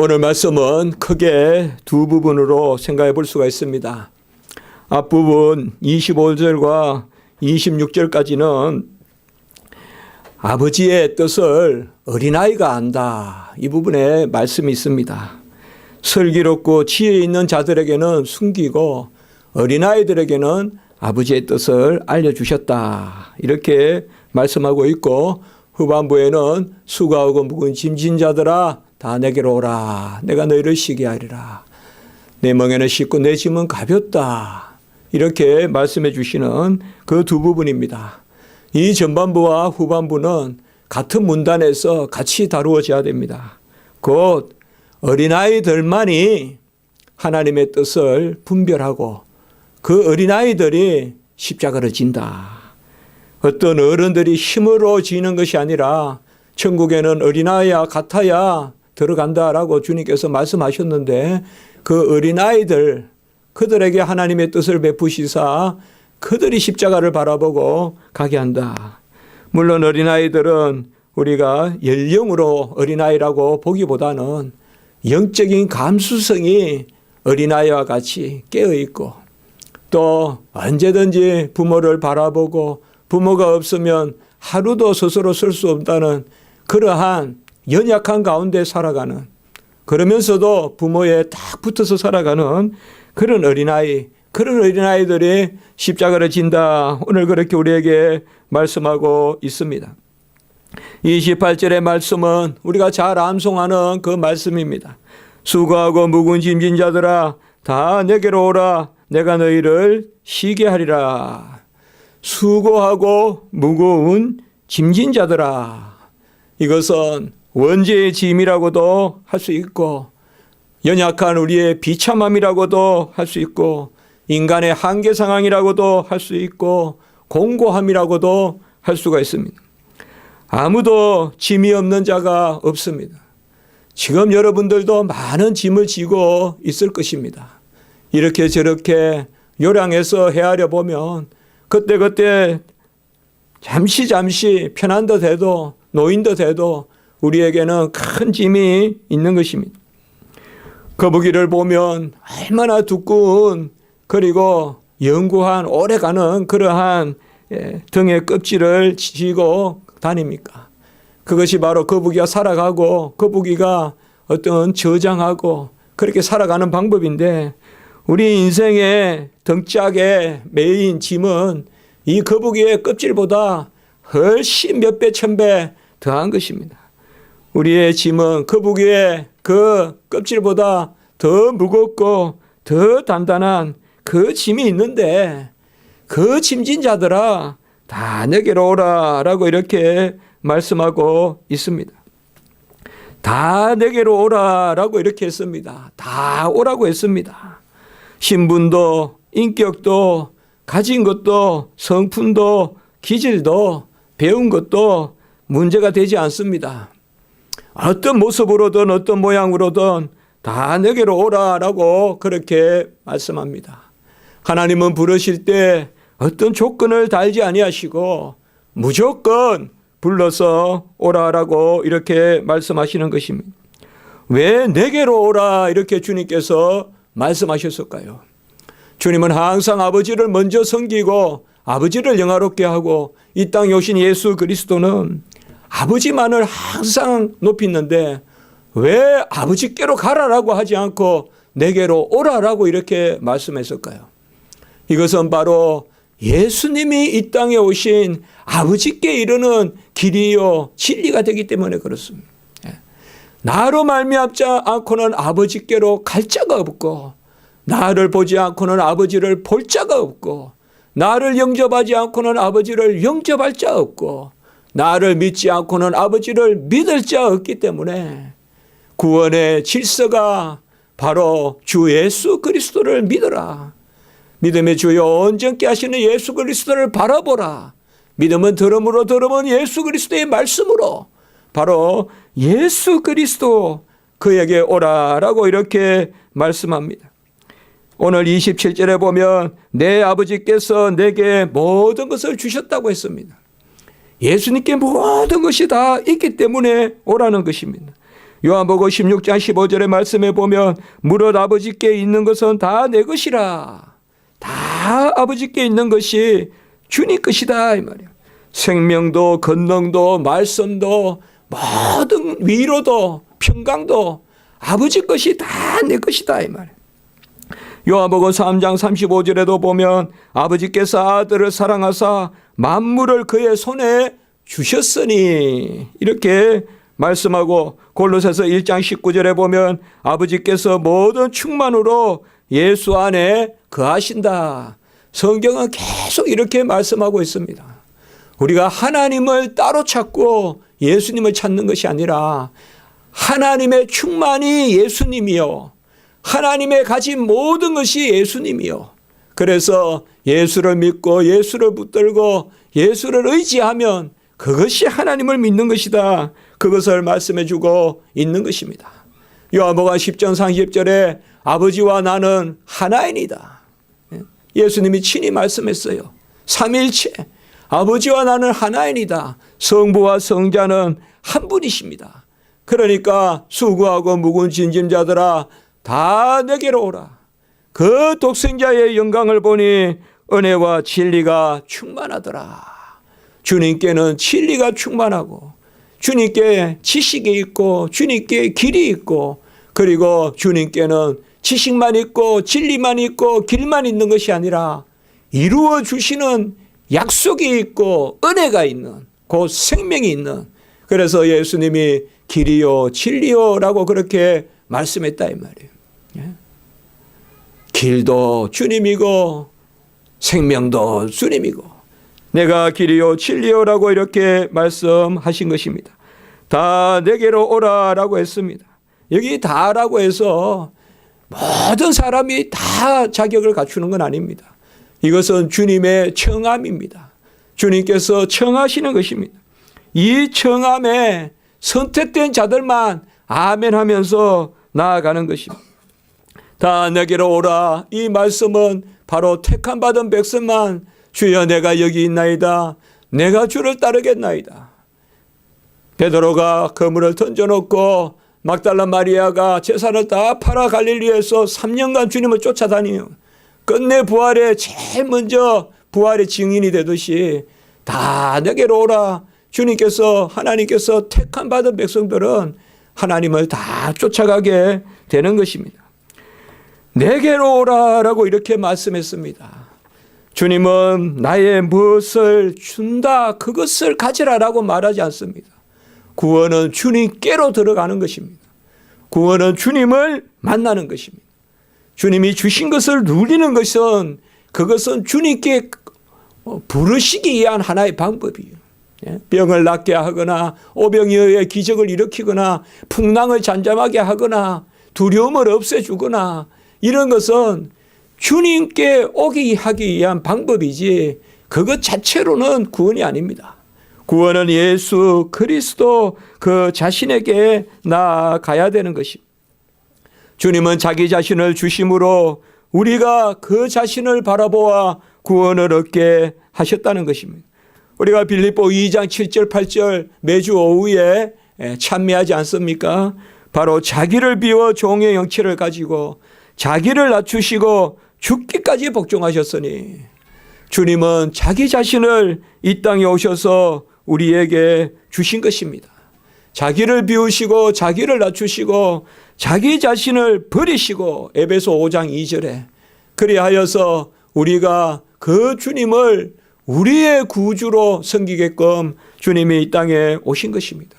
오늘 말씀은 크게 두 부분으로 생각해 볼 수가 있습니다. 앞부분 25절과 26절까지는 아버지의 뜻을 어린아이가 안다. 이 부분에 말씀이 있습니다. 슬기롭고 지혜 있는 자들에게는 숨기고 어린아이들에게는 아버지의 뜻을 알려주셨다. 이렇게 말씀하고 있고, 후반부에는 수고하고 무거운 짐진 자들아 다 내게로 오라. 내가 너희를 쉬게 하리라. 내 멍에는 쉽고 내 짐은 가볍다. 이렇게 말씀해 주시는 그 두 부분입니다. 이 전반부와 후반부는 같은 문단에서 같이 다루어져야 됩니다. 곧 어린아이들만이 하나님의 뜻을 분별하고 그 어린아이들이 십자가를 진다. 어떤 어른들이 힘으로 지는 것이 아니라 천국에는 어린아이와 같아야 들어간다라고 주님께서 말씀하셨는데, 그 어린아이들, 그들에게 하나님의 뜻을 베푸시사 그들이 십자가를 바라보고 가게 한다. 물론 어린아이들은 우리가 연령으로 어린아이라고 보기보다는 영적인 감수성이 어린아이와 같이 깨어있고, 또 언제든지 부모를 바라보고 부모가 없으면 하루도 스스로 쓸 수 없다는 그러한 연약한 가운데 살아가는, 그러면서도 부모에 딱 붙어서 살아가는 그런 어린아이, 그런 어린아이들이 십자가를 진다. 오늘 그렇게 우리에게 말씀하고 있습니다. 28절의 말씀은 우리가 잘 암송하는 그 말씀입니다. 수고하고 무거운 짐진 자들아 다 내게로 오라. 내가 너희를 쉬게 하리라. 수고하고 무거운 짐진 자들아. 이것은 원죄의 짐이라고도 할 수 있고, 연약한 우리의 비참함이라고도 할 수 있고, 인간의 한계 상황이라고도 할 수 있고, 공고함이라고도 할 수가 있습니다. 아무도 짐이 없는 자가 없습니다. 지금 여러분들도 많은 짐을 지고 있을 것입니다. 이렇게 저렇게 요량해서 헤아려 보면 그때그때 잠시 편한 듯 해도 노인 듯 해도 우리에게는 큰 짐이 있는 것입니다. 거북이를 보면 얼마나 두꺼운, 그리고 영구한 오래가는 그러한 등의 껍질을 지고 다닙니까? 그것이 바로 거북이가 살아가고 거북이가 어떤 저장하고 그렇게 살아가는 방법인데, 우리 인생의 등짝에 매인 짐은 이 거북이의 껍질보다 훨씬 몇 배, 천 배 더한 것입니다. 우리의 짐은 거북이의 그 껍질보다 더 무겁고 더 단단한 그 짐이 있는데, 그 짐진 자들아 다 내게로 오라 라고 이렇게 말씀하고 있습니다. 다 내게로 오라 라고 이렇게 했습니다. 다 오라고 했습니다. 신분도 인격도 가진 것도 성품도 기질도 배운 것도 문제가 되지 않습니다. 어떤 모습으로든 어떤 모양으로든 다 내게로 오라라고 그렇게 말씀합니다. 하나님은 부르실 때 어떤 조건을 달지 아니하시고 무조건 불러서 오라라고 이렇게 말씀하시는 것입니다. 왜 내게로 오라 이렇게 주님께서 말씀하셨을까요? 주님은 항상 아버지를 먼저 섬기고 아버지를 영화롭게 하고, 이 땅에 오신 예수 그리스도는 아버지만을 항상 높이는데 왜 아버지께로 가라라고 하지 않고 내게로 오라라고 이렇게 말씀했을까요? 이것은 바로 예수님이 이 땅에 오신 아버지께 이르는 길이요 진리가 되기 때문에 그렇습니다. 나로 말미암지 않고는 아버지께로 갈 자가 없고, 나를 보지 않고는 아버지를 볼 자가 없고, 나를 영접하지 않고는 아버지를 영접할 자 없고, 나를 믿지 않고는 아버지를 믿을 자 없기 때문에 구원의 질서가 바로 주 예수 그리스도를 믿어라. 믿음의 주요 온전케 하시는 예수 그리스도를 바라보라. 믿음은 들음으로, 들음은 예수 그리스도의 말씀으로, 바로 예수 그리스도 그에게 오라라고 이렇게 말씀합니다. 오늘 27절에 보면 내 아버지께서 내게 모든 것을 주셨다고 했습니다. 예수님께 모든 것이 다 있기 때문에 오라는 것입니다. 요한복음 16장 15절의 말씀에 보면 무릇 아버지께 있는 것은 다 내 것이라. 다 아버지께 있는 것이 주님 것이다 이 말이에요. 생명도 권능도 말씀도 모든 위로도 평강도 아버지 것이 다 내 것이다 이 말이에요. 요한복음 3장 35절에도 보면 아버지께서 아들을 사랑하사 만물을 그의 손에 주셨으니 이렇게 말씀하고, 골로새서 1장 19절에 보면 아버지께서 모든 충만으로 예수 안에 거하신다. 성경은 계속 이렇게 말씀하고 있습니다. 우리가 하나님을 따로 찾고 예수님을 찾는 것이 아니라 하나님의 충만이 예수님이요, 하나님의 가진 모든 것이 예수님이요. 그래서 예수를 믿고 예수를 붙들고 예수를 의지하면 그것이 하나님을 믿는 것이다. 그것을 말씀해 주고 있는 것입니다. 요한복음 10장 30절에 아버지와 나는 하나이니다. 예수님이 친히 말씀했어요. 삼위일체 아버지와 나는 하나이니다. 성부와 성자는 한 분이십니다. 그러니까 수고하고 무거운 짐진자들아 다 내게로 오라. 그 독생자의 영광을 보니 은혜와 진리가 충만하더라. 주님께는 진리가 충만하고 주님께 지식이 있고 주님께 길이 있고, 그리고 주님께는 지식만 있고 진리만 있고 길만 있는 것이 아니라 이루어 주시는 약속이 있고 은혜가 있는, 곧 생명이 있는, 그래서 예수님이 길이요 진리요라고 그렇게 말씀했다 이 말이에요. 길도 주님이고 생명도 주님이고 내가 길이요 진리요라고 이렇게 말씀하신 것입니다. 다 내게로 오라라고 했습니다. 여기 다라고 해서 모든 사람이 다 자격을 갖추는 건 아닙니다. 이것은 주님의 청함입니다. 주님께서 청하시는 것입니다. 이 청함에 선택된 자들만 아멘 하면서 나아가는 것입니다. 다 내게로 오라. 이 말씀은 바로 택함 받은 백성만 주여 내가 여기 있나이다. 내가 주를 따르겠나이다. 베드로가 그물을 던져놓고 막달라 마리아가 재산을 다 팔아 갈릴리에서 3년간 주님을 쫓아다니요. 끝내 부활에 제일 먼저 부활의 증인이 되듯이 다 내게로 오라. 주님께서, 하나님께서 택함 받은 백성들은 하나님을 다 쫓아가게 되는 것입니다. 내게로 오라라고 이렇게 말씀했습니다. 주님은 나의 무엇을 준다, 그것을 가지라라고 말하지 않습니다. 구원은 주님께로 들어가는 것입니다. 구원은 주님을 만나는 것입니다. 주님이 주신 것을 누리는 것은, 그것은 주님께 부르시기 위한 하나의 방법이에요. 병을 낫게 하거나 오병이어의 기적을 일으키거나 풍랑을 잠잠하게 하거나 두려움을 없애주거나 이런 것은 주님께 오게 하기 위한 방법이지 그것 자체로는 구원이 아닙니다. 구원은 예수 그리스도 그 자신에게 나아가야 되는 것입니다. 주님은 자기 자신을 주심으로 우리가 그 자신을 바라보아 구원을 얻게 하셨다는 것입니다. 우리가 빌립보 2장 7절 8절 매주 오후에 찬미하지 않습니까? 바로 자기를 비워 종의 형체를 가지고 자기를 낮추시고 죽기까지 복종하셨으니, 주님은 자기 자신을 이 땅에 오셔서 우리에게 주신 것입니다. 자기를 비우시고 자기를 낮추시고 자기 자신을 버리시고, 에베소 5장 2절에 그리하여서 우리가 그 주님을 우리의 구주로 섬기게끔 주님이 이 땅에 오신 것입니다.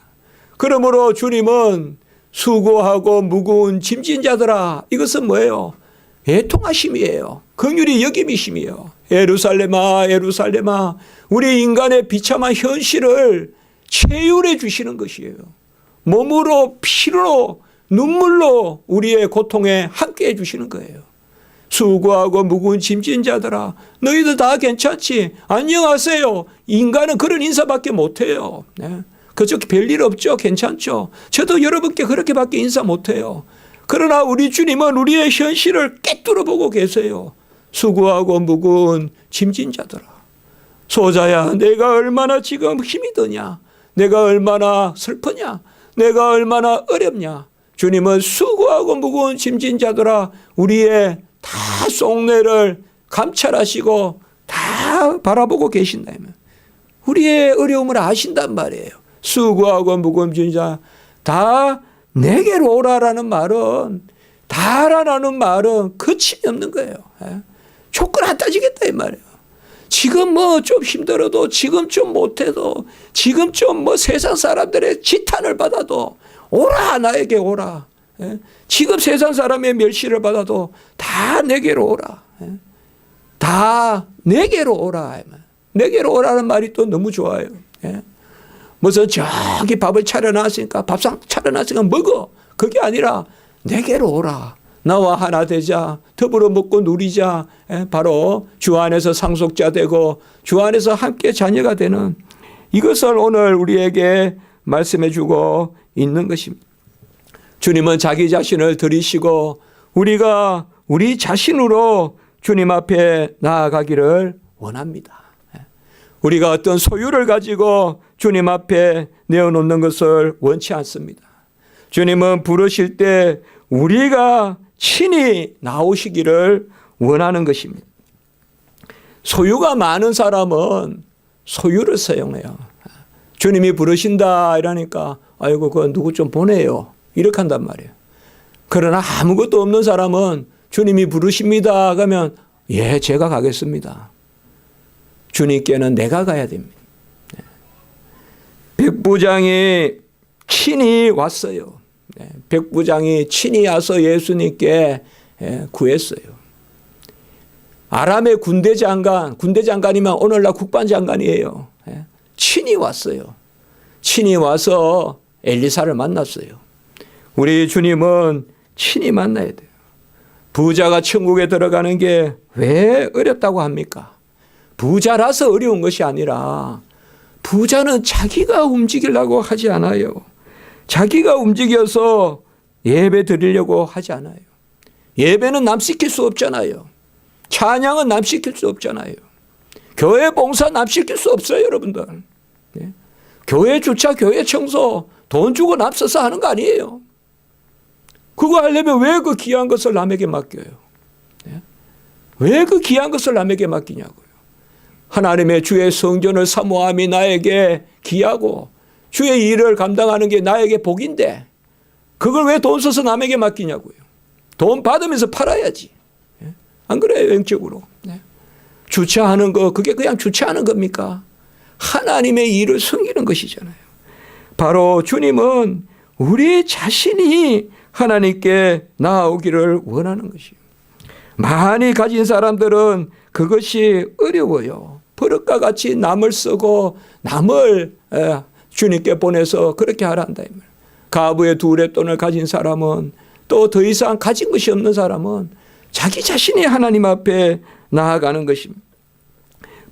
그러므로 주님은 수고하고 무거운 짐진 자들아, 이것은 뭐예요? 애통하심이에요. 긍휼히 여김이심이에요. 예루살렘아 예루살렘아, 우리 인간의 비참한 현실을 체휼해 주시는 것이에요. 몸으로 피로 눈물로 우리의 고통에 함께해 주시는 거예요. 수고하고 무거운 짐진 자들아, 너희들 다 괜찮지? 안녕하세요. 인간은 그런 인사밖에 못해요. 그저 별일 없죠? 괜찮죠? 저도 여러분께 그렇게밖에 인사 못해요. 그러나 우리 주님은 우리의 현실을 꿰뚫어 보고 계세요. 수고하고 무거운 짐진 자들아, 소자야, 내가 얼마나 지금 힘이 드냐? 내가 얼마나 슬프냐? 내가 얼마나 어렵냐. 주님은 수고하고 무거운 짐진 자들아 우리의 다 속내를 감찰하시고 다 바라보고 계신다. 우리의 어려움을 아신단 말이에요. 수고하고 무거운 짐진 자 다 내게로 오라라는 말은, 다라는 말은 거침이 없는 거예요. 조건 안 따지겠다 이 말이에요. 지금 뭐 좀 힘들어도, 지금 좀 못해도, 지금 좀 뭐 세상 사람들의 지탄을 받아도 오라, 나에게 오라. 지금 세상 사람의 멸시를 받아도 다 내게로 오라. 다 내게로 오라. 내게로 오라는 말이 또 너무 좋아요. 무슨 저기 밥을 차려놨으니까, 밥상 차려놨으니까 먹어. 그게 아니라 내게로 오라. 나와 하나 되자. 더불어 먹고 누리자. 바로 주 안에서 상속자 되고 주 안에서 함께 자녀가 되는, 이것을 오늘 우리에게 말씀해 주고 있는 것입니다. 주님은 자기 자신을 들이시고 우리가 우리 자신으로 주님 앞에 나아가기를 원합니다. 우리가 어떤 소유를 가지고 주님 앞에 내어놓는 것을 원치 않습니다. 주님은 부르실 때 우리가 친히 나오시기를 원하는 것입니다. 소유가 많은 사람은 소유를 사용해요. 주님이 부르신다 이러니까 아이고 그거 누구 좀 보내요 이렇게 한단 말이에요. 그러나 아무것도 없는 사람은 주님이 부르십니다 그러면 예 제가 가겠습니다. 주님께는 내가 가야 됩니다. 백부장이 친히 왔어요. 백부장이 친히 와서 예수님께 구했어요. 아람의 군대장관이면 오늘날 국방장관이에요. 친히 왔어요. 친히 와서 엘리사를 만났어요. 우리 주님은 친히 만나야 돼요. 부자가 천국에 들어가는 게 왜 어렵다고 합니까? 부자라서 어려운 것이 아니라 부자는 자기가 움직이려고 하지 않아요. 자기가 움직여서 예배 드리려고 하지 않아요. 예배는 남 시킬 수 없잖아요. 찬양은 남 시킬 수 없잖아요. 교회 봉사 남 시킬 수 없어요, 여러분들. 교회 주차, 교회 청소 돈 주고 남 써서 하는 거 아니에요. 그거 하려면 왜 그 귀한 것을 남에게 맡겨요? 왜 그 귀한 것을 남에게 맡기냐고요. 하나님의 주의 성전을 사모함이 나에게 귀하고 주의 일을 감당하는 게 나에게 복인데 그걸 왜 돈 써서 남에게 맡기냐고요. 돈 받으면서 팔아야지. 안 그래요, 영적으로. 주차하는 거 그게 그냥 주차하는 겁니까? 하나님의 일을 섬기는 것이잖아요. 바로 주님은 우리 자신이 하나님께 나아오기를 원하는 것이에요. 많이 가진 사람들은 그것이 어려워요. 버릇과 같이 남을 쓰고 남을 주님께 보내서 그렇게 하란다. 가부의 두 랫돈을 가진 사람은 또 더 이상 가진 것이 없는 사람은 자기 자신이 하나님 앞에 나아가는 것입니다.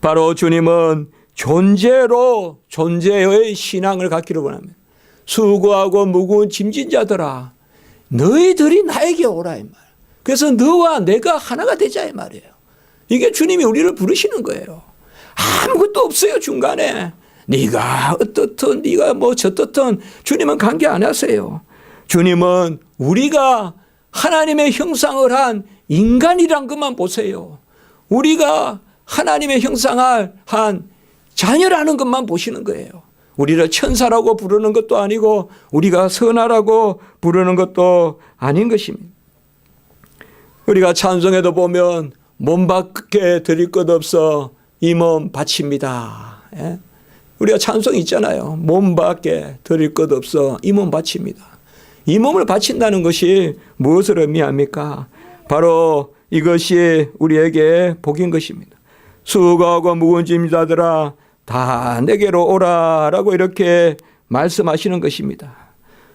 바로 주님은 존재의 신앙을 갖기를 원합니다. 수고하고 무거운 짐진 자들아 너희들이 나에게 오라 이 말. 그래서 너와 내가 하나가 되자 이 말이에요. 이게 주님이 우리를 부르시는 거예요. 아무것도 없어요 중간에. 네가 어떻든 네가 뭐 저떻든 주님은 관계 안 하세요. 주님은 우리가 하나님의 형상을 한 인간이란 것만 보세요. 우리가 하나님의 형상을 한 자녀라는 것만 보시는 거예요. 우리를 천사라고 부르는 것도 아니고 우리가 선하라고 부르는 것도 아닌 것입니다. 우리가 찬송에도 보면 몸 밖에 드릴 것 없어 이 몸 바칩니다. 우리가 찬송 있잖아요. 몸 밖에 드릴 것 없어 이 몸 바칩니다. 이 몸을 바친다는 것이 무엇을 의미합니까? 바로 이것이 우리에게 복인 것입니다. 수고하고 무거운 짐 자들아 다 내게로 오라라고 이렇게 말씀하시는 것입니다.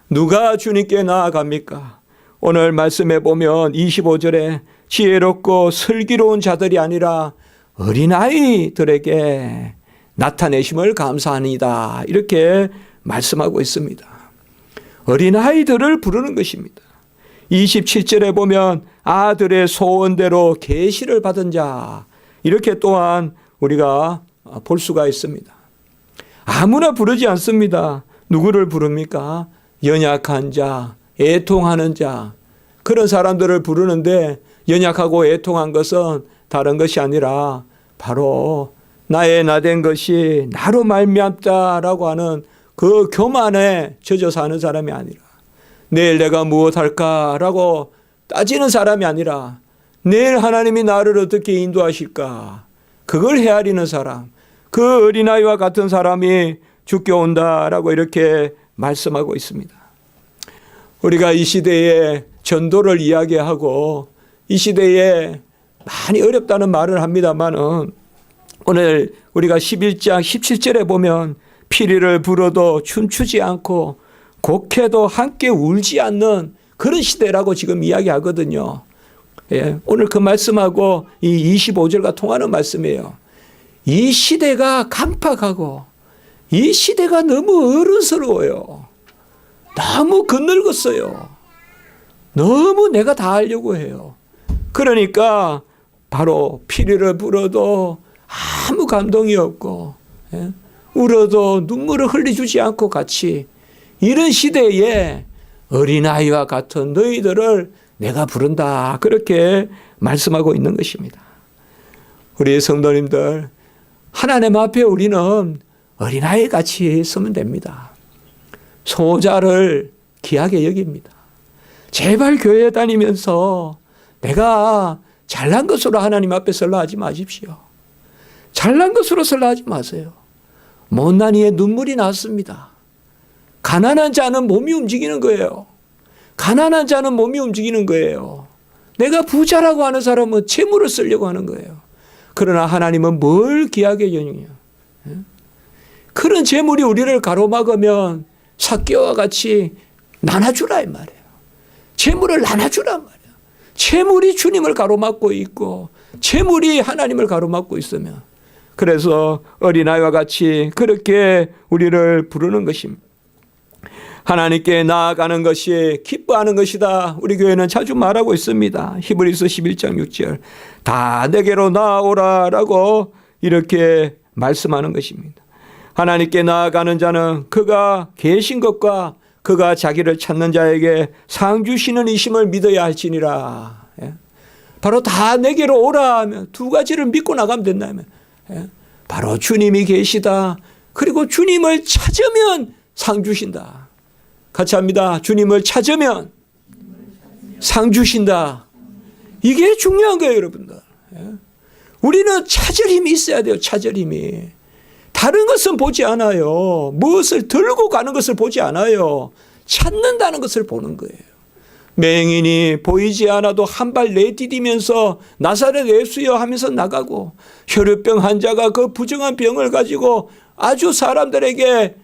누가 주님께 나아갑니까? 오늘 말씀해 보면 25절에 지혜롭고 슬기로운 자들이 아니라 어린아이들에게 나타내심을 감사합니다. 이렇게 말씀하고 있습니다. 어린아이들을 부르는 것입니다. 27절에 보면 아들의 소원대로 계시를 받은 자 이렇게 또한 우리가 볼 수가 있습니다. 아무나 부르지 않습니다. 누구를 부릅니까? 연약한 자, 애통하는 자, 그런 사람들을 부르는데 연약하고 애통한 것은 다른 것이 아니라 바로 나의 나된 것이 나로 말미암다라고 하는 그 교만에 젖어 사는 사람이 아니라 내일 내가 무엇할까라고 따지는 사람이 아니라 내일 하나님이 나를 어떻게 인도하실까 그걸 헤아리는 사람, 그 어린아이와 같은 사람이 주께 온다라고 이렇게 말씀하고 있습니다. 우리가 이 시대에 전도를 이야기하고 이 시대에 많이 어렵다는 말을 합니다만은 오늘 우리가 11장 17절에 보면 피리를 불어도 춤추지 않고 곡해도 함께 울지 않는 그런 시대라고 지금 이야기하거든요. 예, 오늘 그 말씀하고 이 25절과 통하는 말씀이에요. 이 시대가 강팍하고 이 시대가 너무 어른스러워요. 너무 거늙었어요. 너무 내가 다 하려고 해요. 그러니까 바로 피리를 불어도 아무 감동이 없고 울어도 눈물을 흘려주지 않고 같이 이런 시대에 어린아이와 같은 너희들을 내가 부른다 그렇게 말씀하고 있는 것입니다. 우리 성도님들 하나님 앞에 우리는 어린아이 같이 서면 됩니다. 소자를 귀하게 여깁니다. 제발 교회 다니면서 내가 잘난 것으로 하나님 앞에 설라 하지 마십시오. 잘난 것으로 설라 하지 마세요. 못난 이의 눈물이 났습니다. 가난한 자는 몸이 움직이는 거예요. 가난한 자는 몸이 움직이는 거예요. 내가 부자라고 하는 사람은 재물을 쓰려고 하는 거예요. 그러나 하나님은 뭘 귀하게 여기냐. 그런 재물이 우리를 가로막으면 삭개와 같이 나눠주라 이 말이에요. 재물을 나눠주라 말이에요. 재물이 주님을 가로막고 있고 재물이 하나님을 가로막고 있으면 그래서 어린아이와 같이 그렇게 우리를 부르는 것입니다. 하나님께 나아가는 것이 기뻐하는 것이다. 우리 교회는 자주 말하고 있습니다. 히브리서 11장 6절 다 내게로 나아오라라고 이렇게 말씀하는 것입니다. 하나님께 나아가는 자는 그가 계신 것과 그가 자기를 찾는 자에게 상 주시는 이심을 믿어야 할지니라. 바로 다 내게로 오라 하면 두 가지를 믿고 나가면 된다면 바로 주님이 계시다. 그리고 주님을 찾으면 상 주신다. 같이 합니다. 주님을 찾으면 상 주신다. 이게 중요한 거예요, 여러분들. 우리는 찾을 힘이 있어야 돼요. 찾을 힘이. 다른 것은 보지 않아요. 무엇을 들고 가는 것을 보지 않아요. 찾는다는 것을 보는 거예요. 맹인이 보이지 않아도 한 발 내디디면서 나사렛 예수여 하면서 나가고 혈루병 환자가 그 부정한 병을 가지고 아주 사람들에게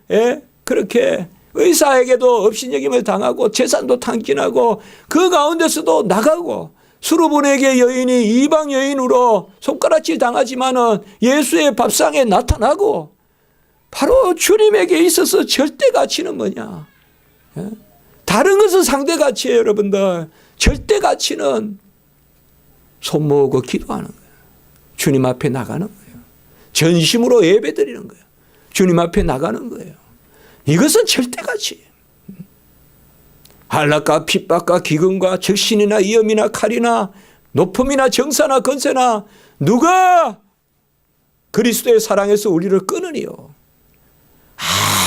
그렇게 의사에게도 업신여김을 당하고 재산도 탕진하고 그 가운데서도 나가고 수르보네게 여인이 이방 여인으로 손가락질 당하지만은 예수의 밥상에 나타나고 바로 주님에게 있어서 절대 가치는 뭐냐? 다른 것은 상대 가치예요, 여러분들. 절대 가치는 손 모으고 기도하는 거예요. 주님 앞에 나가는 거예요. 전심으로 예배드리는 거예요. 주님 앞에 나가는 거예요. 이것은 절대 가치예요. 한락과 핍박과 기근과 적신이나 위험이나 칼이나 높음이나 정사나 건세나 누가 그리스도의 사랑에서 우리를 끊으니요.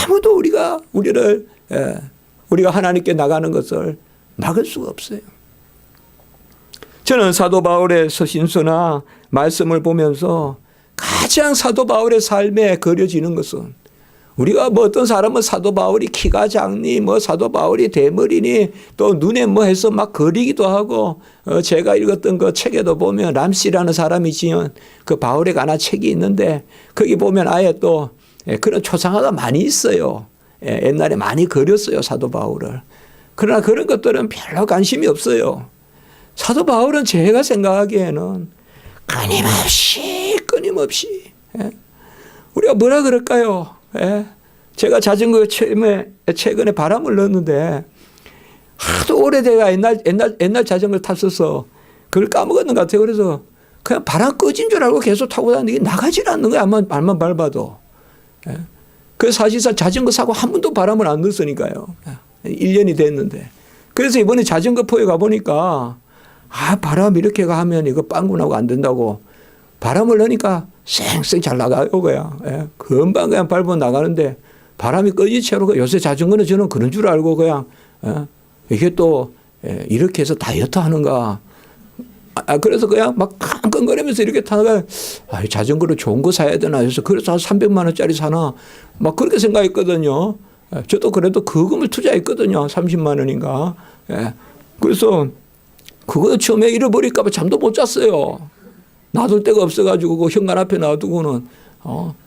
아무도 우리가 하나님께 나가는 것을 막을 수가 없어요. 저는 사도 바울의 서신서나 말씀을 보면서 가장 사도 바울의 삶에 그려지는 것은 우리가 뭐 어떤 사람은 사도 바울이 키가 작니 뭐 사도 바울이 대머리니 또 눈에 뭐 해서 막 그리기도 하고 제가 읽었던 그 책에도 보면 람시라는 사람이 지은 그 바울에 관한 책이 있는데 거기 보면 아예 또 그런 초상화가 많이 있어요. 옛날에 많이 그렸어요, 사도 바울을. 그러나 그런 것들은 별로 관심이 없어요. 사도 바울은 제가 생각하기에는 끊임없이 우리가 뭐라 그럴까요? 제가 자전거 최근에 바람을 넣었는데 하도 오래돼가 옛날 자전거를 탔어서 그걸 까먹었는 것 같아요. 그래서 그냥 바람 꺼진 줄 알고 계속 타고 다니는데 나가질 않는 거야. 발만 밟아도. 그래서 사실상 자전거 사고 한 번도 바람을 안 넣었으니까요. 1년이 됐는데. 그래서 이번에 자전거 포에 가보니까 바람 이렇게 가면 이거 빵꾸나고 안 된다고 바람을 넣으니까 쌩쌩 잘 나가요, 그냥. 예. 금방 그냥 밟고 나가는데 바람이 꺼진 채로 요새 자전거는 저는 그런 줄 알고 그냥 이게 또 이렇게 해서 다이어트 하는가. 그래서 그냥 막 깡깡거리면서 이렇게 타다가 자전거로 좋은 거 사야 되나 해서 그래서 한 300만 원짜리 사나 막 그렇게 생각했거든요. 저도 그래도 그금을 투자했거든요. 30만 원인가. 그래서 그거 처음에 잃어버릴까 봐 잠도 못 잤어요. 놔둘 데가 없어가지고 그 현관 앞에 놔두고는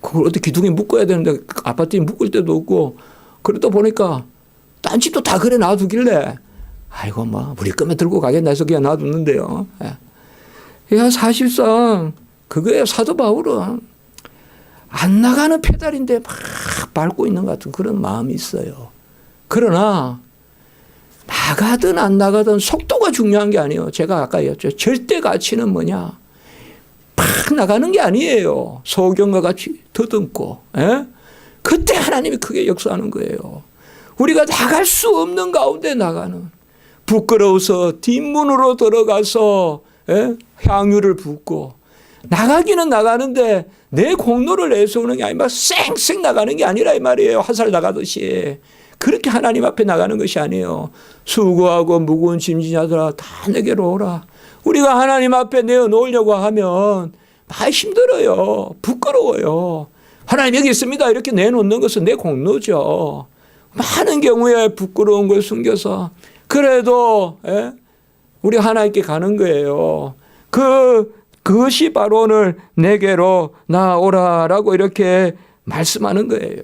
그걸 어떻게 기둥에 묶어야 되는데 아파트에 묶을 데도 없고 그러다 보니까 딴 집도 다 그래 놔두길래 아이고 뭐 우리 거면 들고 가겠나 해서 그냥 놔뒀는데요. 사실상 그거에 사도 바울은 안 나가는 페달인데 막 밟고 있는 것 같은 그런 마음이 있어요. 그러나 나가든 안 나가든 속도가 중요한 게 아니에요. 제가 아까 얘기했죠. 절대 가치는 뭐냐. 팍 나가는 게 아니에요. 소경과 같이 더듬고. 그때 하나님이 크게 역사하는 거예요. 우리가 나갈 수 없는 가운데 나가는. 부끄러워서 뒷문으로 들어가서 향유를 붓고 나가기는 나가는데 내 공로를 내세우는 게 아니라 쌩쌩 나가는 게 아니라 이 말이에요. 화살 나가듯이. 그렇게 하나님 앞에 나가는 것이 아니에요. 수고하고 무거운 짐진 자들아 다 내게로 오라. 우리가 하나님 앞에 내어놓으려고 하면 많이 힘들어요. 부끄러워요. 하나님 여기 있습니다. 이렇게 내놓는 것은 내 공로죠. 많은 경우에 부끄러운 걸 숨겨서 그래도 우리 하나님께 가는 거예요. 그것이 바로 오늘 내게로 나오라라고 이렇게 말씀하는 거예요.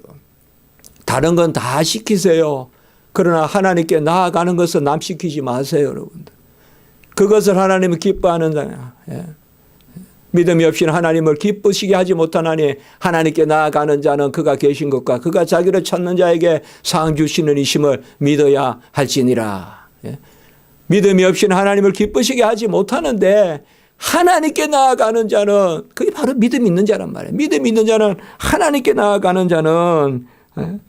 다른 건 다 시키세요. 그러나 하나님께 나아가는 것은 남 시키지 마세요, 여러분들. 그것을 하나님은 기뻐하는 자야. 믿음이 없이는 하나님을 기쁘시게 하지 못하나니 하나님께 나아가는 자는 그가 계신 것과 그가 자기를 찾는 자에게 상 주시는 이심을 믿어야 할지니라. 믿음이 없이는 하나님을 기쁘시게 하지 못하는데 하나님께 나아가는 자는 그게 바로 믿음 있는 자란 말이에요. 믿음 있는 자는 하나님께 나아가는 자는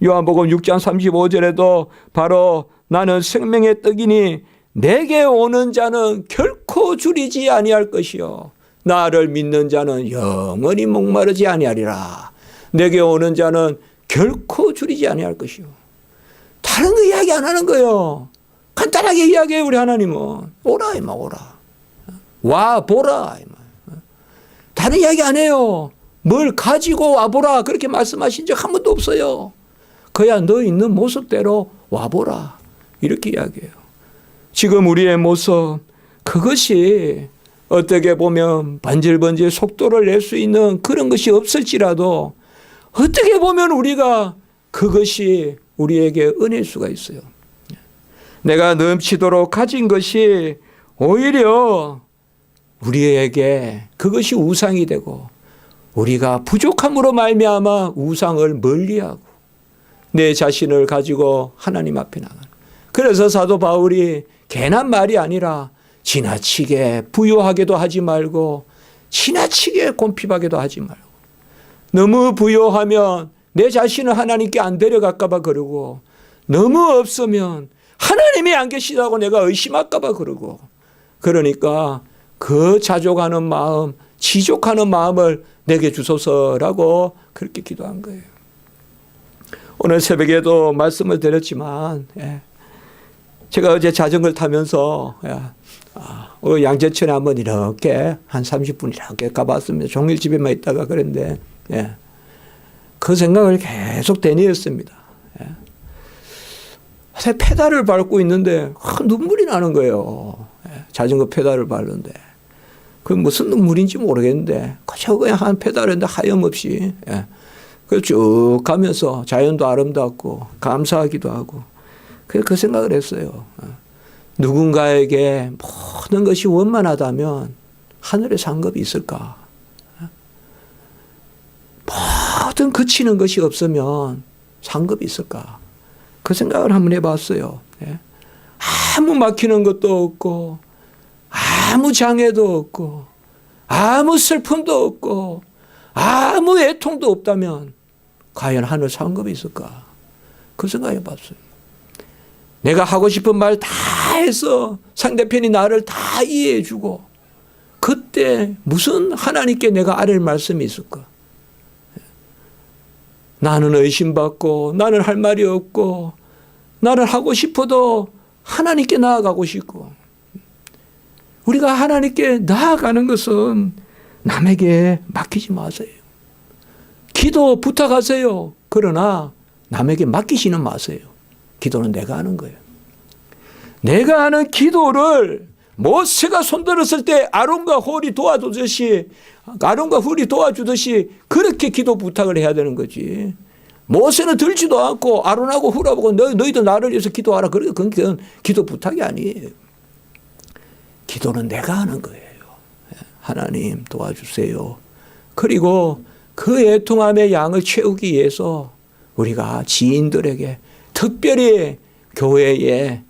요한복음 6장 35절에도 바로 나는 생명의 떡이니 내게 오는 자는 결코 줄이지 아니할 것이요 나를 믿는 자는 영원히 목마르지 아니하리라. 내게 오는 자는 결코 줄이지 아니할 것이요. 다른 거 이야기 안 하는 거예요. 간단하게 이야기해요. 우리 하나님은 오라 이마 오라. 와 보라 이마. 다른 이야기 안 해요. 뭘 가지고 와보라 그렇게 말씀하신 적 한 번도 없어요. 그야 너 있는 모습대로 와보라 이렇게 이야기해요. 지금 우리의 모습 그것이 어떻게 보면 번질번질 속도를 낼 수 있는 그런 것이 없을지라도 어떻게 보면 우리가 그것이 우리에게 은혜일 수가 있어요. 내가 넘치도록 가진 것이 오히려 우리에게 그것이 우상이 되고 우리가 부족함으로 말미암아 우상을 멀리하고 내 자신을 가지고 하나님 앞에 나가는. 그래서 사도 바울이 괜한 말이 아니라 지나치게 부요하게도 하지 말고 지나치게 곰핍하게도 하지 말고 너무 부요하면 내 자신을 하나님께 안 데려갈까 봐 그러고 너무 없으면 하나님이 안 계시다고 내가 의심할까 봐 그러고 그러니까 그 자족하는 마음 지족하는 마음을 내게 주소서라고 그렇게 기도한 거예요. 오늘 새벽에도 말씀을 드렸지만 제가 어제 자전거를 타면서 양재천에 한번 이렇게 한 30분 이렇게 가봤습니다. 종일 집에만 있다가 그랬는데 그 생각을 계속 되뇌었습니다. 페달을 밟고 있는데 눈물이 나는 거예요. 자전거 페달을 밟는데 그 무슨 눈물인지 모르겠는데 그냥 한 페달인데 하염없이 그래서 쭉 가면서 자연도 아름답고 감사하기도 하고 그 생각을 했어요. 누군가에게 모든 것이 원만하다면 하늘에 상급이 있을까? 모든 그치는 것이 없으면 상급이 있을까? 그 생각을 한번 해봤어요. 아무 막히는 것도 없고 아무 장애도 없고 아무 슬픔도 없고 아무 애통도 없다면 과연 하늘 상급이 있을까? 그 생각해봤어요. 내가 하고 싶은 말 다 해서 상대편이 나를 다 이해해 주고 그때 무슨 하나님께 내가 아뢰을 말씀이 있을까? 나는 의심받고 나는 할 말이 없고 나는 하고 싶어도 하나님께 나아가고 싶고 우리가 하나님께 나아가는 것은 남에게 맡기지 마세요. 기도 부탁하세요. 그러나 남에게 맡기지는 마세요. 기도는 내가 하는 거예요. 내가 하는 기도를 모세가 손들었을 때 아론과 홀이 도와주듯이 그렇게 기도 부탁을 해야 되는 거지. 모세는 들지도 않고 아론하고 훌하고 너희도 나를 위해서 기도하라. 그건 기도 부탁이 아니에요. 기도는 내가 하는 거예요. 하나님 도와주세요. 그리고 그 애통함의 양을 채우기 위해서 우리가 지인들에게 특별히 교회의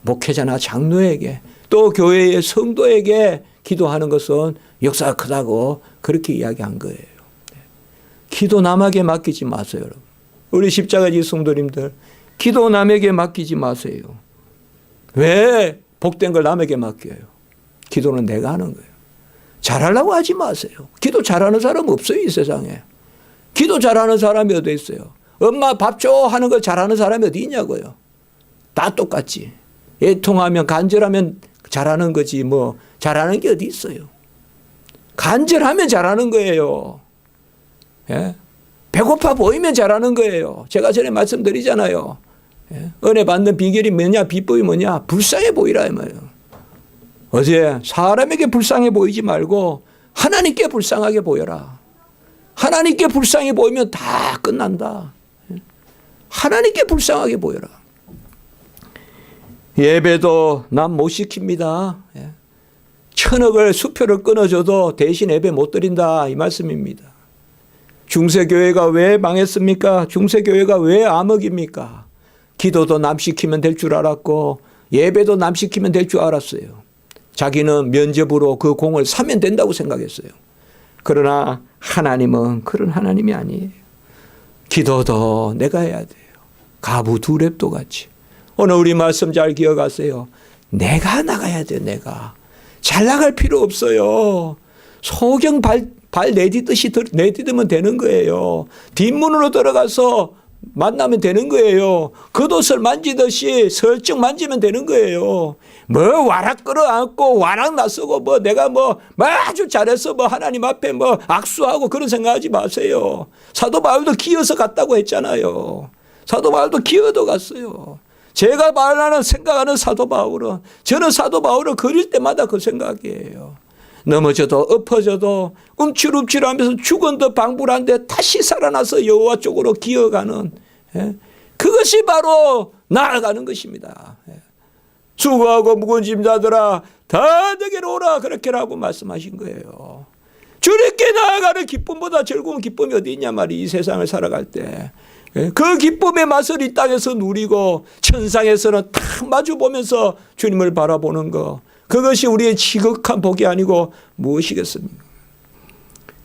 목회자나 장로에게 또 교회의 성도에게 기도하는 것은 역사가 크다고 그렇게 이야기한 거예요. 기도 남에게 맡기지 마세요. 여러분. 우리 십자가지 성도님들 기도 남에게 맡기지 마세요. 왜 복된 걸 남에게 맡겨요? 기도는 내가 하는 거예요. 잘하려고 하지 마세요. 기도 잘하는 사람 없어요. 이 세상에. 기도 잘하는 사람이 어디 있어요? 엄마 밥 줘 하는 걸 잘하는 사람이 어디 있냐고요. 다 똑같지. 애통하면 간절하면 잘하는 거지 뭐 잘하는 게 어디 있어요. 간절하면 잘하는 거예요. 예? 배고파 보이면 잘하는 거예요. 제가 전에 말씀드리잖아요. 예? 은혜 받는 비결이 뭐냐 비법이 뭐냐 불쌍해 보이라 이 말이에요. 어제 사람에게 불쌍해 보이지 말고 하나님께 불쌍하게 보여라. 하나님께 불쌍해 보이면 다 끝난다. 하나님께 불쌍하게 보여라. 예배도 남 못 시킵니다. 1,000억을 수표를 끊어줘도 대신 예배 못 드린다 이 말씀입니다. 중세교회가 왜 망했습니까? 중세교회가 왜 암흑입니까? 기도도 남 시키면 될 줄 알았고 예배도 남 시키면 될 줄 알았어요. 자기는 면접으로 그 공을 사면 된다고 생각했어요. 그러나 하나님은 그런 하나님이 아니에요. 기도도 내가 해야 돼요. 가부 두렙도 같이. 오늘 우리 말씀 잘 기억하세요. 내가 나가야 돼요. 내가. 잘 나갈 필요 없어요. 소경 발 내디듯이 내디디면 되는 거예요. 뒷문으로 들어가서 만나면 되는 거예요. 겉옷을 만지듯이 슬쩍 만지면 되는 거예요. 뭐 와락 끌어안고 와락 나서고 뭐 내가 뭐 아주 잘해서 뭐 하나님 앞에 뭐 악수하고 그런 생각하지 마세요. 사도 바울도 기어서 갔다고 했잖아요. 사도 바울도 기어도 갔어요. 제가 말하는 생각하는 사도 바울은 저는 사도 바울을 그릴 때마다 그 생각이에요. 넘어져도 엎어져도 움찔움찔하면서 죽은 듯 방불한데 다시 살아나서 여호와 쪽으로 기어가는 그것이 바로 나아가는 것입니다. 수고하고 무거운 짐자들아 다 내게로 오라 그렇게라고 말씀하신 거예요. 주님께 나아가는 기쁨보다 즐거운 기쁨이 어디 있냐 말이 이 세상을 살아갈 때. 그 기쁨의 맛을 이 땅에서 누리고 천상에서는 딱 마주보면서 주님을 바라보는 것. 그것이 우리의 지극한 복이 아니고 무엇이겠습니까?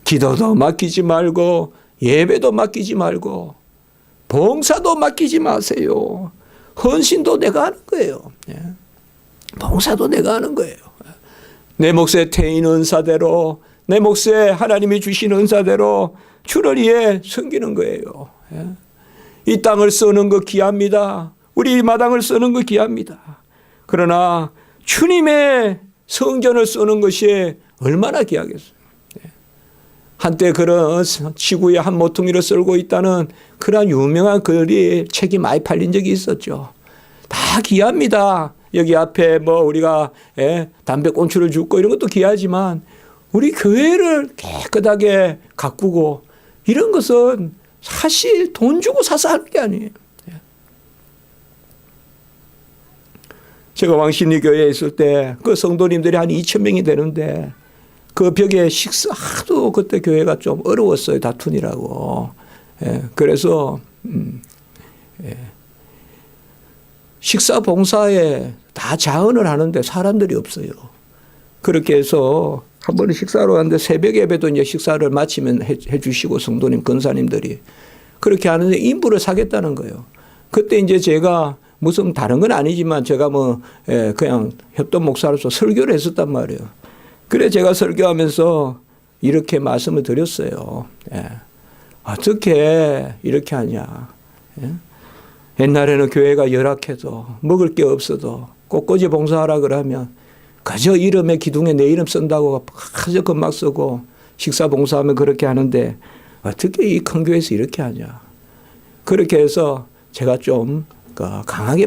기도도 맡기지 말고 예배도 맡기지 말고 봉사도 맡기지 마세요. 헌신도 내가 하는 거예요. 봉사도 내가 하는 거예요. 내 몫에 태인 은사대로 내 몫에 하나님이 주신 은사대로 주를 위해 섬기는 거예요. 이 땅을 쓰는 거 귀합니다. 우리 마당을 쓰는 거 귀합니다. 그러나 주님의 성전을 쓰는 것이 얼마나 귀하겠어요. 한때 그런 지구의 한 모퉁이를 쓸고 있다는 그런 유명한 글이 책이 많이 팔린 적이 있었죠. 다 귀합니다. 여기 앞에 뭐 우리가 담배꽁초를 줍고 이런 것도 귀하지만 우리 교회를 깨끗하게 가꾸고 이런 것은 사실 돈 주고 사서 하는 게 아니에요. 제가 왕십리교회에 있을 때 그 성도님들이 한 2,000명이 되는데 그 벽에 하도 그때 교회가 좀 어려웠어요. 다투니라고. 그래서 식사 봉사에 다 자언을 하는데 사람들이 없어요. 그렇게 해서 한 번은 식사로 갔는데 새벽 예배도 이제 식사를 마치면 해 주시고 성도님, 권사님들이 그렇게 하는데 인부를 사겠다는 거예요. 그때 이제 제가 무슨 다른 건 아니지만 제가 그냥 협동 목사로서 설교를 했었단 말이에요. 그래 제가 설교하면서 이렇게 말씀을 드렸어요. 어떻게 이렇게 하냐. 옛날에는 교회가 열악해도 먹을 게 없어도 꽃꽂이 봉사하라 그러면 그저 이름에 기둥에 내 이름 쓴다고 그저 금막 쓰고 식사 봉사하면 그렇게 하는데 어떻게 이 큰 교회에서 이렇게 하냐. 그렇게 해서 제가 좀 강하게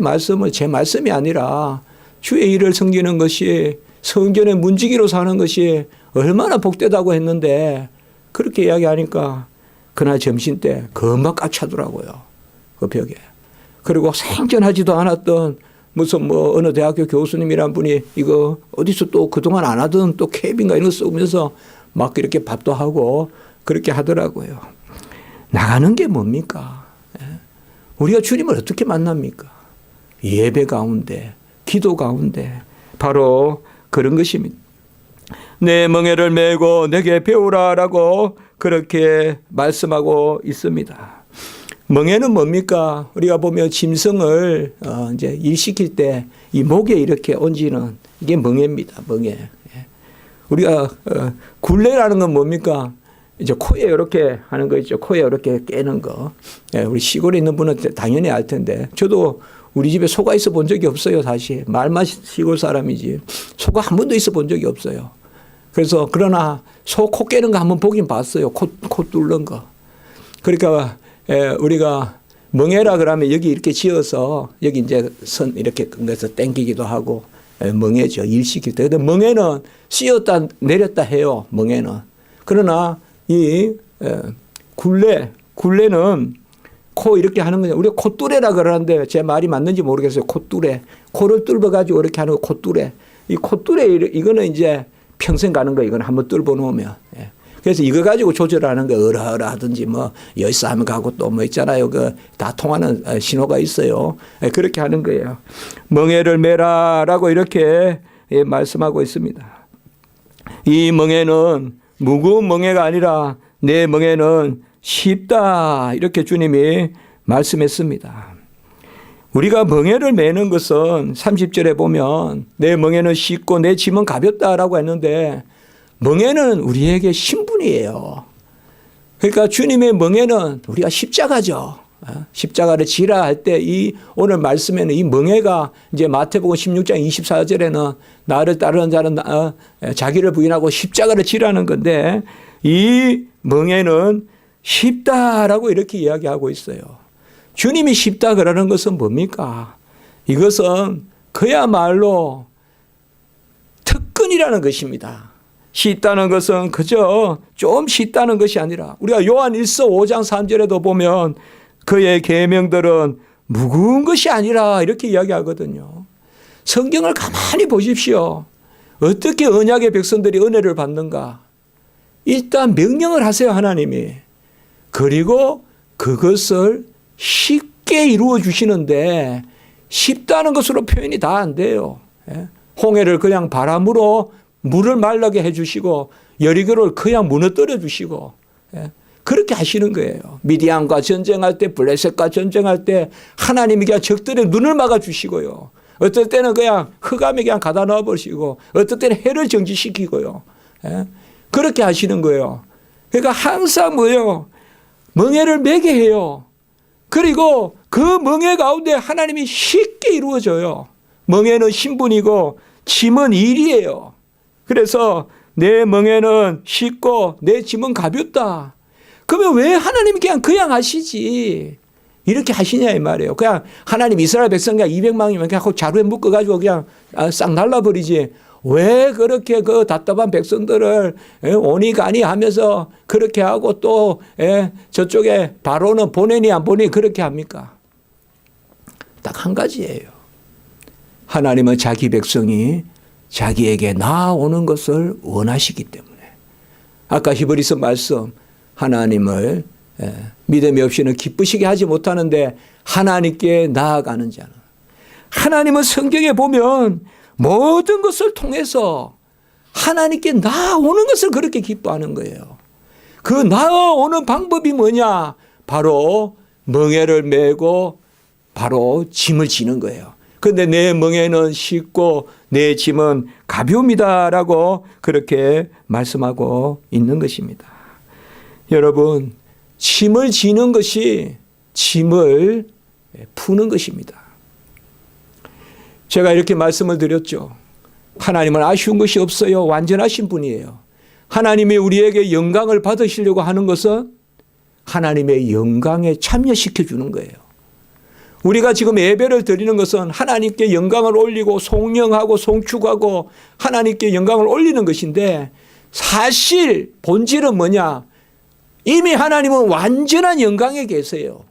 제 말씀이 아니라 주의 일을 섬기는 것이 성전의 문지기로 사는 것이 얼마나 복되다고 했는데 그렇게 이야기하니까 그날 점심 때 금방 깝차더라고요. 그 벽에. 그리고 생전하지도 않았던 무슨 어느 대학교 교수님이란 분이 이거 어디서 또 그동안 안 하던 또 캡인가 이런 거 쓰면서 막 이렇게 밥도 하고 그렇게 하더라고요. 나가는 게 뭡니까? 우리가 주님을 어떻게 만납니까? 예배 가운데, 기도 가운데 바로 그런 것입니다. 내 멍에를 메고 내게 배우라라고 그렇게 말씀하고 있습니다. 멍에는 뭡니까? 우리가 보면 짐승을 이제 일시킬 때 이 목에 이렇게 얹는 이게 멍에입니다. 멍에. 우리가 굴레라는 건 뭡니까? 이제 코에 이렇게 하는 거 있죠. 코에 이렇게 깨는 거. 우리 시골에 있는 분은 당연히 알 텐데 저도 우리 집에 소가 있어 본 적이 없어요. 사실 말만 시골 사람이지 소가 한 번도 있어 본 적이 없어요. 그래서 그러나 소 코 깨는 거 한번 보긴 봤어요. 코 뚫는 거. 그러니까 우리가 멍에라 그러면 여기 이렇게 지어서 여기 이제 선 이렇게 끊어서 당기기도 하고 멍에죠. 일시킬 때. 근데 멍에는 씌었다 내렸다 해요. 멍에는. 그러나 이 굴레는 코 이렇게 하는 거냐. 우리가 콧뚜레라 그러는데 제 말이 맞는지 모르겠어요. 콧뚜레. 코를 뚫어가지고 이렇게 하는 거 콧뚜레. 이 콧뚜레 이거는 이제 평생 가는 거 이거는 한번 뚫어 놓으면. 그래서 이거 가지고 조절하는 거 어라 하든지 열싸움 가고 또 있잖아요. 다 통하는 신호가 있어요. 그렇게 하는 거예요. 멍에를 메라라고 이렇게 말씀하고 있습니다. 이 멍에는 무거운 멍에가 아니라 내 멍에는 쉽다 이렇게 주님이 말씀했습니다. 우리가 멍에를 메는 것은 30절에 보면 내 멍에는 쉽고 내 짐은 가볍다라고 했는데 멍에는 우리에게 신분이에요. 그러니까 주님의 멍에는 우리가 십자가죠. 십자가를 지라 할 때 오늘 말씀에는 이 멍에가 이제 마태복음 16장 24절에는 나를 따르는 자는 자기를 부인하고 십자가를 지라는 건데 이 멍에는 쉽다라고 이렇게 이야기하고 있어요. 주님이 쉽다 그러는 것은 뭡니까? 이것은 그야말로 특권이라는 것입니다. 쉽다는 것은 그저 좀 쉽다는 것이 아니라 우리가 요한 1서 5장 3절에도 보면 그의 계명들은 무거운 것이 아니라 이렇게 이야기하거든요. 성경을 가만히 보십시오. 어떻게 언약의 백성들이 은혜를 받는가? 일단 명령을 하세요, 하나님이. 그리고 그것을 쉽게 이루어 주시는데 쉽다는 것으로 표현이 다 안 돼요. 홍해를 그냥 바람으로 물을 말라게 해주시고 여리고를 그냥 무너뜨려 주시고 그렇게 하시는 거예요. 미디안과 전쟁할 때 블레셋과 전쟁할 때 하나님이 그냥 적들의 눈을 막아주시고요. 어떨 때는 그냥 흑암에 그냥 가다 넣어버리시고 어떨 때는 해를 정지시키고요. 그렇게 하시는 거예요. 그러니까 항상 멍에를 매게 해요. 그리고 그 멍에 가운데 하나님이 쉽게 이루어져요. 멍에는 신분이고 짐은 일이에요. 그래서 내 멍에는 쉽고 내 짐은 가볍다. 그러면 왜 하나님이 그냥 하시지? 이렇게 하시냐 이 말이에요. 그냥 하나님 이스라엘 백성 그냥 200만이면 그냥 자루에 묶어가지고 그냥 싹 날라버리지. 왜 그렇게 그 답답한 백성들을 오니 가니 하면서 그렇게 하고 또 저쪽에 바로는 보내니 안 보내니 그렇게 합니까? 딱 한 가지예요. 하나님은 자기 백성이 자기에게 나아오는 것을 원하시기 때문에. 아까 히브리서 말씀 하나님을 믿음이 없이는 기쁘시게 하지 못하는데 하나님께 나아가는 자는. 하나님은 성경에 보면 모든 것을 통해서 하나님께 나아오는 것을 그렇게 기뻐하는 거예요. 그 나아오는 방법이 뭐냐? 바로 멍에를 메고 바로 짐을 지는 거예요. 그런데 내 멍에는 쉽고 내 짐은 가벼움이다라고 그렇게 말씀하고 있는 것입니다. 여러분, 짐을 지는 것이 짐을 푸는 것입니다. 제가 이렇게 말씀을 드렸죠. 하나님은 아쉬운 것이 없어요. 완전하신 분이에요. 하나님이 우리에게 영광을 받으시려고 하는 것은 하나님의 영광에 참여시켜 주는 거예요. 우리가 지금 예배를 드리는 것은 하나님께 영광을 올리고 송영하고 송축하고 하나님께 영광을 올리는 것인데, 사실 본질은 뭐냐? 이미 하나님은 완전한 영광에 계세요.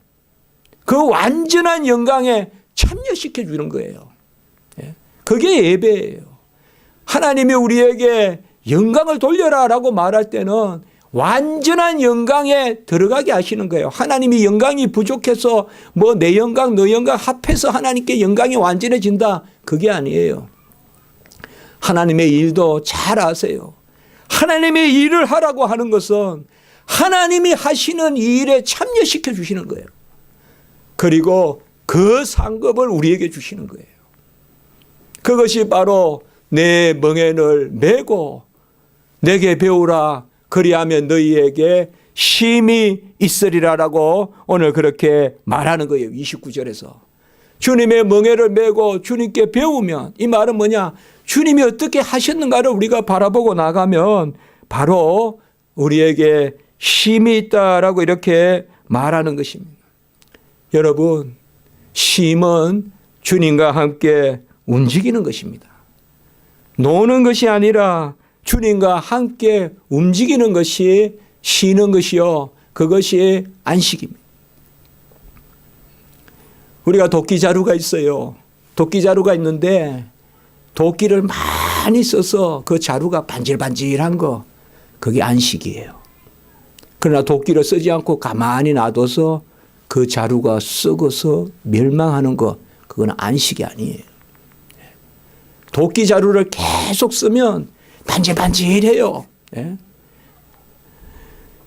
그 완전한 영광에 참여시켜 주는 거예요. 그게 예배예요. 하나님이 우리에게 영광을 돌려라라고 말할 때는 완전한 영광에 들어가게 하시는 거예요. 하나님이 영광이 부족해서 뭐 내 영광 너 영광 합해서 하나님께 영광이 완전해진다, 그게 아니에요. 하나님의 일도 잘 아세요. 하나님의 일을 하라고 하는 것은 하나님이 하시는 일에 참여시켜 주시는 거예요. 그리고 그 상급을 우리에게 주시는 거예요. 그것이 바로 내 멍에를 메고 내게 배우라, 그리하면 너희에게 쉼이 있으리라라고 오늘 그렇게 말하는 거예요. 29절에서. 주님의 멍에를 메고 주님께 배우면, 이 말은 뭐냐? 주님이 어떻게 하셨는가를 우리가 바라보고 나가면 바로 우리에게 쉼이 있다라고 이렇게 말하는 것입니다. 여러분, 쉼은 주님과 함께 움직이는 것입니다. 노는 것이 아니라 주님과 함께 움직이는 것이 쉬는 것이요, 그것이 안식입니다. 우리가 도끼자루가 있어요. 도끼자루가 있는데 도끼를 많이 써서 그 자루가 반질반질한 거, 그게 안식이에요. 그러나 도끼를 쓰지 않고 가만히 놔둬서 그 자루가 썩어서 멸망하는 거, 그건 안식이 아니에요. 도끼 자루를 계속 쓰면 반질반질해요.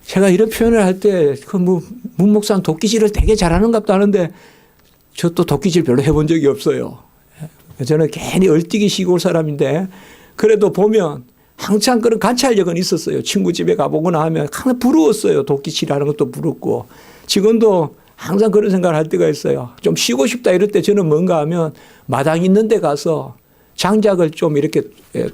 제가 이런 표현을 할 때 문 목사는 도끼질을 되게 잘하는갑다 하는데, 저 또 도끼질 별로 해본 적이 없어요. 저는 괜히 얼뛰기 시골 사람인데, 그래도 보면 항상 그런 관찰력은 있었어요. 친구 집에 가보거나 하면 항상 부러웠어요. 도끼질하는 것도 부럽고. 지금도 항상 그런 생각을 할 때가 있어요. 좀 쉬고 싶다 이럴 때 저는 뭔가 하면 마당 있는 데 가서 장작을 좀 이렇게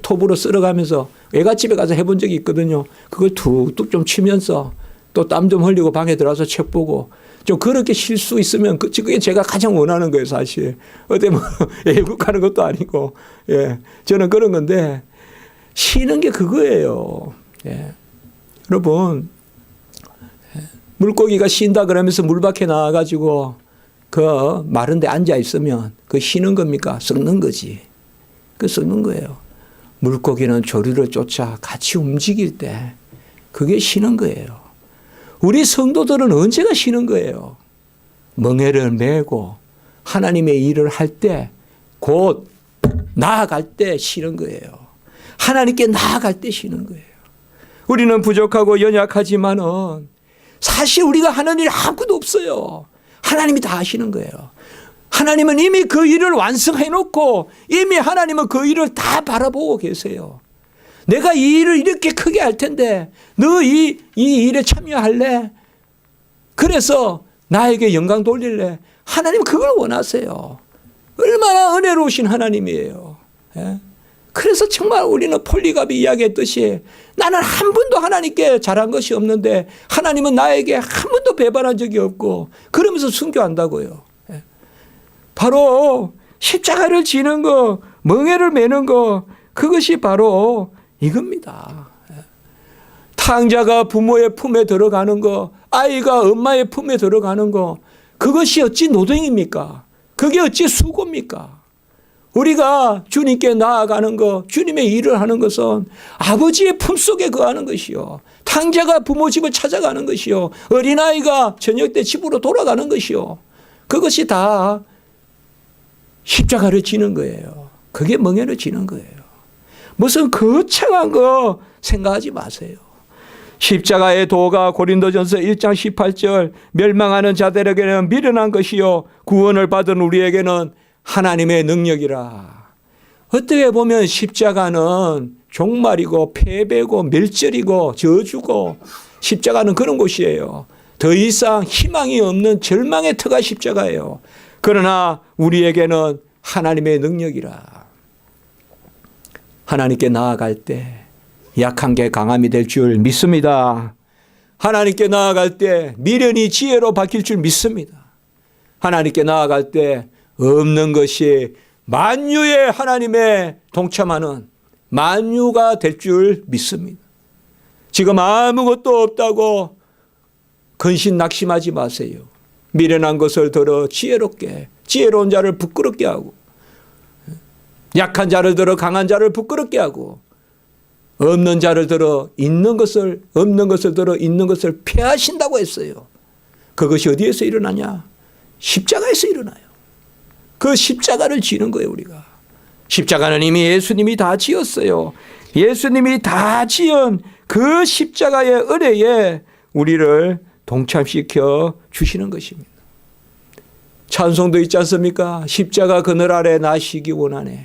톱으로 쓸어가면서 외갓집에 가서 해본 적이 있거든요. 그걸 툭툭 좀 치면서 또 땀 좀 흘리고 방에 들어와서 책 보고 좀 그렇게 쉴 수 있으면 그게 제가 가장 원하는 거예요, 사실. 어디 뭐 애국하는 것도 아니고. 예. 저는 그런 건데, 쉬는 게 그거예요. 예. 여러분, 물고기가 쉰다 그러면서 물 밖에 나와가지고 그 마른 데 앉아 있으면 그 쉬는 겁니까? 썩는 거지. 그 썩는 거예요. 물고기는 조류를 쫓아 같이 움직일 때 그게 쉬는 거예요. 우리 성도들은 언제가 쉬는 거예요? 멍에를 메고 하나님의 일을 할 때, 곧 나아갈 때 쉬는 거예요. 하나님께 나아갈 때 쉬는 거예요. 우리는 부족하고 연약하지만은 사실 우리가 하는 일 아무것도 없어요. 하나님이 다 하시는 거예요. 하나님은 이미 그 일을 완성해 놓고 이미 하나님은 그 일을 다 바라보고 계세요. 내가 이 일을 이렇게 크게 할 텐데 너 이 일에 참여할래? 그래서 나에게 영광 돌릴래? 하나님은 그걸 원하세요. 얼마나 은혜로우신 하나님이에요. 예? 그래서 정말 우리는 폴리갑이 이야기했듯이 나는 한 번도 하나님께 잘한 것이 없는데 하나님은 나에게 한 번도 배반한 적이 없고 그러면서 순교한다고요. 바로 십자가를 지는 거, 멍에를 메는 거, 그것이 바로 이겁니다. 탕자가 부모의 품에 들어가는 거, 아이가 엄마의 품에 들어가는 거, 그것이 어찌 노동입니까? 그게 어찌 수고입니까? 우리가 주님께 나아가는 것, 주님의 일을 하는 것은 아버지의 품속에 거하는 것이요. 탕자가 부모 집을 찾아가는 것이요. 어린아이가 저녁 때 집으로 돌아가는 것이요. 그것이 다 십자가를 지는 거예요. 그게 멍에를 지는 거예요. 무슨 거창한 거 생각하지 마세요. 십자가의 도가 고린도전서 1장 18절 멸망하는 자들에게는 미련한 것이요 구원을 받은 우리에게는 하나님의 능력이라. 어떻게 보면 십자가는 종말이고 패배고 멸절이고 저주고 십자가는 그런 곳이에요. 더 이상 희망이 없는 절망의 터가 십자가예요. 그러나 우리에게는 하나님의 능력이라. 하나님께 나아갈 때 약한 게 강함이 될 줄 믿습니다. 하나님께 나아갈 때 미련이 지혜로 바뀔 줄 믿습니다. 하나님께 나아갈 때 없는 것이 만유의 하나님의 동참하는 만유가 될 줄 믿습니다. 지금 아무것도 없다고 근심 낙심하지 마세요. 미련한 것을 들어 지혜롭게, 지혜로운 자를 부끄럽게 하고, 약한 자를 들어 강한 자를 부끄럽게 하고, 없는 자를 들어 있는 것을, 없는 것을 들어 있는 것을 폐하신다고 했어요. 그것이 어디에서 일어나냐? 십자가에서 일어나요. 그 십자가를 지는 거예요, 우리가. 십자가는 이미 예수님이 다 지었어요. 예수님이 다 지은 그 십자가의 은혜에 우리를 동참시켜 주시는 것입니다. 찬송도 있지 않습니까? 십자가 그늘 아래 나시기 원하네.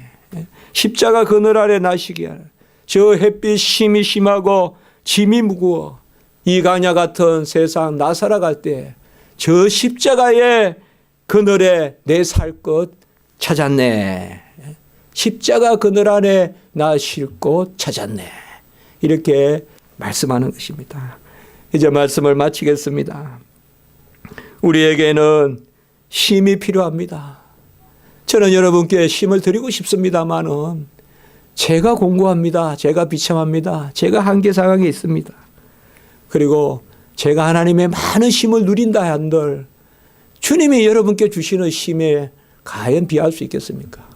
십자가 그늘 아래 나시기 원하네. 저 햇빛 힘이 심하고 짐이 무거워 이 강야 같은 세상 나 살아갈 때 저 십자가의 그늘에 내 살 것 찾았네. 십자가 그늘 안에 나 쉴 곳 찾았네. 이렇게 말씀하는 것입니다. 이제 말씀을 마치겠습니다. 우리에게는 힘이 필요합니다. 저는 여러분께 힘을 드리고 싶습니다만은 제가 공고합니다. 제가 비참합니다. 제가 한계 상황에 있습니다. 그리고 제가 하나님의 많은 힘을 누린다 한들 주님이 여러분께 주시는 힘에 과연 비할 수 있겠습니까?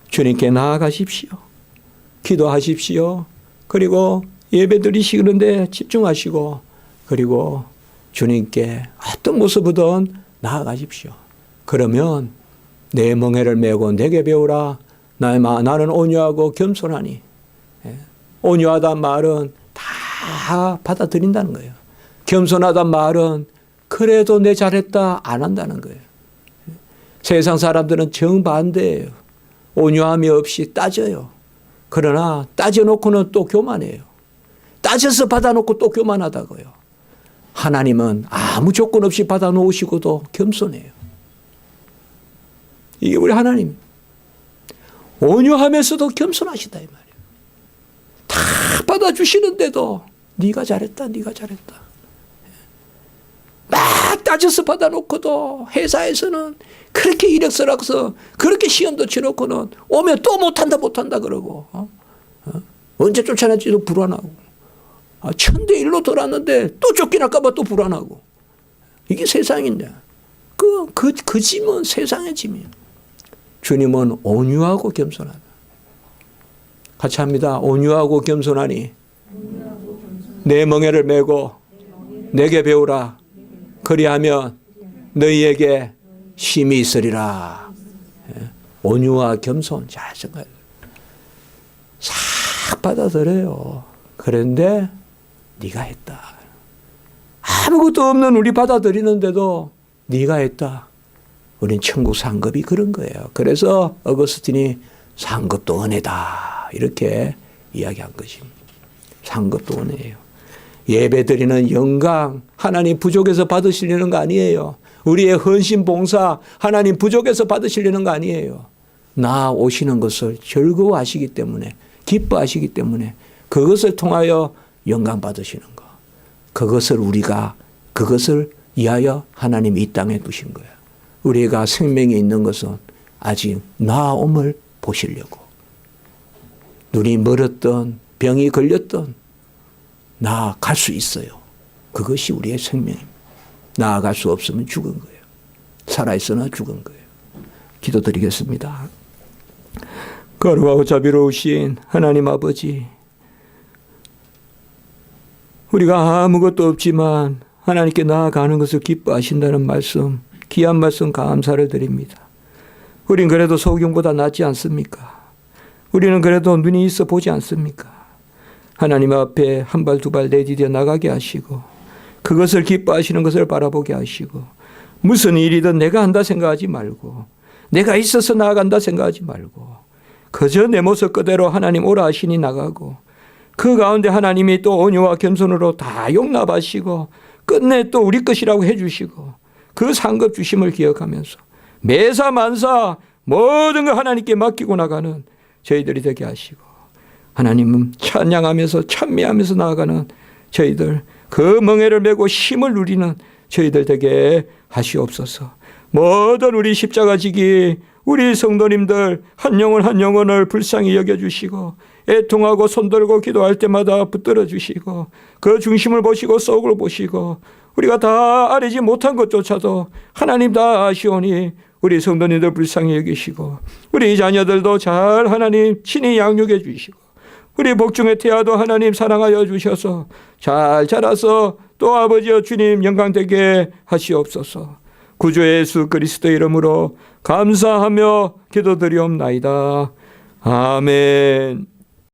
주님께 나아가십시오. 기도하십시오. 그리고 예배 드리시는데 집중하시고 그리고 주님께 어떤 모습이든 나아가십시오. 그러면 내 멍에를 메고 내게 배우라. 나는 온유하고 겸손하니. 온유하단 말은 다 받아들인다는 거예요. 겸손하단 말은 그래도 내 잘했다 안 한다는 거예요. 세상 사람들은 정반대예요. 온유함이 없이 따져요. 그러나 따져놓고는 또 교만해요. 따져서 받아놓고 또 교만하다고요. 하나님은 아무 조건 없이 받아놓으시고도 겸손해요. 이게 우리 하나님. 온유하면서도 겸손하시다 이 말이에요. 다 받아주시는데도 네가 잘했다, 네가 잘했다. 막 따져서 받아놓고도 회사에서는 그렇게 이력서라서 그렇게 시험도 치놓고는 오면 또 못한다 그러고 언제 쫓아낼지도 불안하고 1000대1로 돌았는데 또 쫓겨날까 봐 또 불안하고 이게 세상인데 그 짐은 세상의 짐이에요. 주님은 온유하고 겸손하다. 같이 합니다. 온유하고 겸손하니 내 멍에를 메고 내게 배우라. 그리하면 너희에게 힘이 있으리라. 온유와 겸손 잘 생각해요. 싹 받아들여요. 그런데 네가 했다. 아무것도 없는 우리 받아들이는데도 네가 했다. 우린 천국 상급이 그런 거예요. 그래서 어거스틴이 상급도 은혜다 이렇게 이야기한 것입니다. 상급도 은혜예요. 예배드리는 영광 하나님 부족해서 받으시려는 거 아니에요. 우리의 헌신 봉사 하나님 부족해서 받으시려는 거 아니에요. 나 오시는 것을 즐거워하시기 때문에 기뻐하시기 때문에 그것을 통하여 영광 받으시는 거. 그것을 위하여 하나님이 이 땅에 두신 거예요. 우리가 생명이 있는 것은 아직 나옴을 보시려고. 눈이 멀었던 병이 걸렸던 나아갈 수 있어요. 그것이 우리의 생명입니다. 나아갈 수 없으면 죽은 거예요. 살아있으나 죽은 거예요. 기도드리겠습니다. 거룩하고 자비로우신 하나님 아버지, 우리가 아무것도 없지만 하나님께 나아가는 것을 기뻐하신다는 말씀, 귀한 말씀 감사를 드립니다. 우린 그래도 소경보다 낫지 않습니까? 우리는 그래도 눈이 있어 보지 않습니까? 하나님 앞에 한 발 두 발 내디뎌 나가게 하시고 그것을 기뻐하시는 것을 바라보게 하시고 무슨 일이든 내가 한다 생각하지 말고 내가 있어서 나아간다 생각하지 말고 그저 내 모습 그대로 하나님 오라 하시니 나가고 그 가운데 하나님이 또 온유와 겸손으로 다 용납하시고 끝내 또 우리 것이라고 해주시고 그 상급 주심을 기억하면서 매사 만사 모든 걸 하나님께 맡기고 나가는 저희들이 되게 하시고 하나님은 찬양하면서 찬미하면서 나아가는 저희들 그 멍에를 메고 힘을 누리는 저희들 되게 하시옵소서. 모든 우리 십자가 지기 우리 성도님들 한 영혼 한 영혼을 불쌍히 여겨주시고 애통하고 손들고 기도할 때마다 붙들어 주시고 그 중심을 보시고 속을 보시고 우리가 다 아뢰지 못한 것조차도 하나님 다 아시오니 우리 성도님들 불쌍히 여기시고 우리 자녀들도 잘 하나님 친히 양육해 주시고 우리 복중의 태아도 하나님 사랑하여 주셔서 잘 자라서 또 아버지여 주님 영광되게 하시옵소서. 구주 예수 그리스도 이름으로 감사하며 기도드리옵나이다. 아멘.